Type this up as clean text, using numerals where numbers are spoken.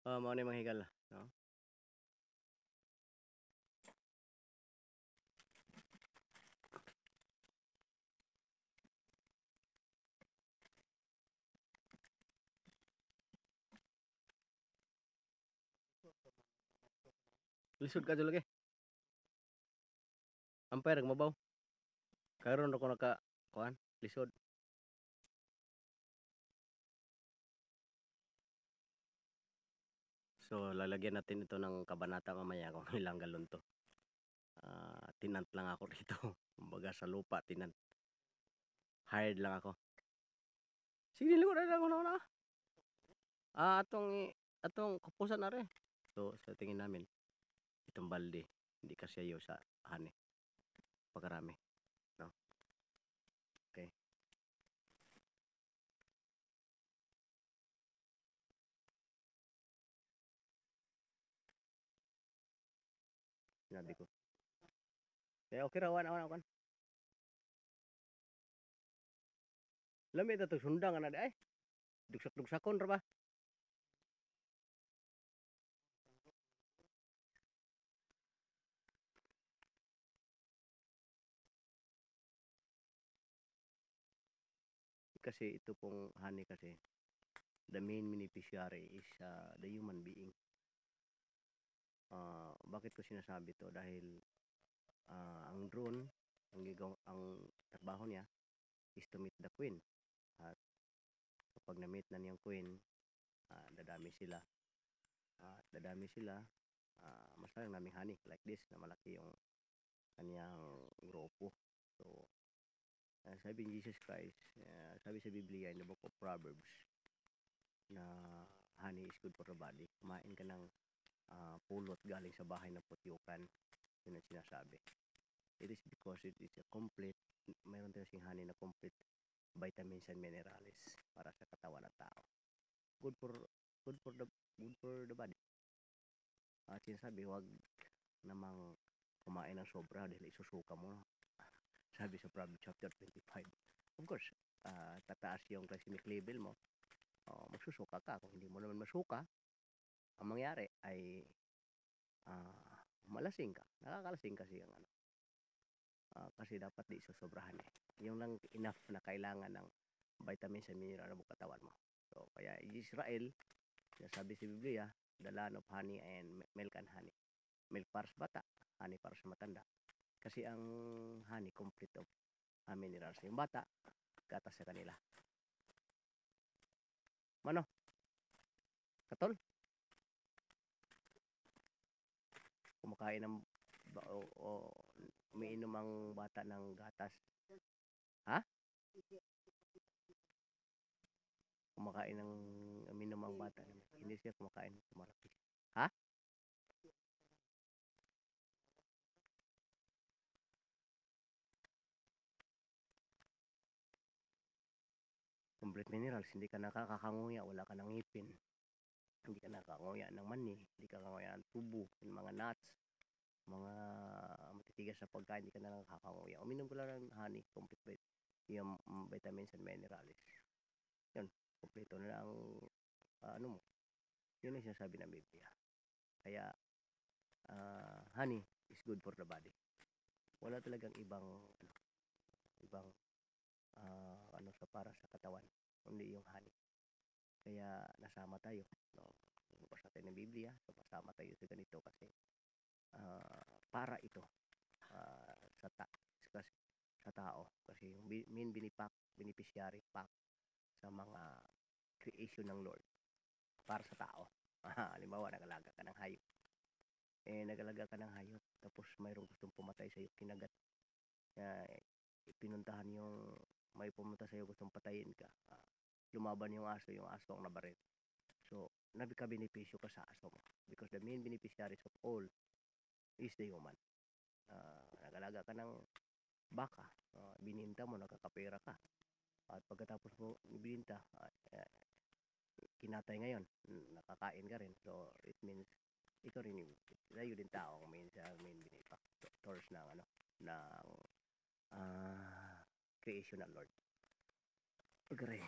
Mao ni manghigal, no? Lisod ka dyan lagi. Ampere, mabaw. Karon ako kuan, lisod. So, lalagyan natin ito ng kabanata mamaya kung ilang galon to. Tinant lang ako dito. Kumbaga sa lupa, tinant. Hired lang ako. Sige, liwala lang ako na. Atong kupusan na rin. So, sa tingin namin, itong balde, hindi kasyayo sa hani. Pagkarami. No? Okay. Sinabi ko. Kaya okay rawan awan. Lamit ito sundang na di ay. Dugsak-dugsakon ra ba? Kasi ito pong honey kasi, the main beneficiary is the human being. Bakit ko sinasabi to? Dahil ang drone, ang trabaho niya is to meet the queen. At kapag na-meet na niyang queen, dadami sila. Mas lang naming honey like this na malaki yung kanyang grupo. So, sabi ni Jesus Christ, sabi sa Biblia in the book of Proverbs, na honey is good for the body. Kumain ka ng pulot galing sa bahay ng putyukan. Yun ang sinasabi. It is because it is a complete, mayroon tayo sing honey na complete vitamins and minerals para sa katawan ng tao. Good for the body. At sinasabi, huwag namang kumain ng sobra dahil isusuka mo. Sabi sa Proverbs chapter 25. Of course, tataas yung glycemic level mo. Magsusuka ka. Kung hindi mo naman masuka, ang mangyari ay malasing ka. Nakakalasing kasi ang kasi dapat di susobrahan eh. Yung lang enough na kailangan ng vitamins and mineral ng katawan mo. So, kaya Israel, sabi sa Biblia, the land of honey and milk and honey. Milk para sa bata, honey para sa matanda. Kasi ang honey complete of minerals. Yung bata, gatas sa kanila. Mano? Katol? Kumakain ng umiinom ang bata ng gatas. Ha? Kumakain ng umiinom ang bata. Hindi siya kumakain ng malaki. Ha? Complete minerals, hindi ka nakakakanguya, wala ka ng ngipin. Hindi ka nakakanguya ng mani, hindi ka kanguya ng tubo, ng mga nuts, mga matitigas na pagkain, hindi ka na nakakakanguya. Uminom ko lang ng honey, complete yung vitamins and minerals. Yun, kompleto na lang ano mo. Yun ang sinasabi ng Biblia. Kaya, honey is good for the body. Wala talagang ibang sa para sa katawan, kundi yung honey. Kaya nasama tayo, no? Basta tayo ng Biblia, so masama tayo sa ganito kasi para ito sa tao. Kasi yung main beneficiary pack sa mga creation ng Lord para sa tao. Halimbawa, nagalaga ka ng hayop. Tapos mayroong gustong pumatay sa iyo, kinagat. Pinuntahan yung may pumunta sa iyo, gustong patayin ka. Lumaban yung aso ang nabaril. So, nabika-benepisyo ka sa aso mo. Because the main beneficiaries of all is the human. Nagalaga ka ng baka, bininta mo, nakakapera ka. At pagkatapos mo bininta, kinatay ngayon, nakakain ka rin. So, it means, ikaw rin yung, tayo din tao, main benefactors ng creation ng Lord. Okay.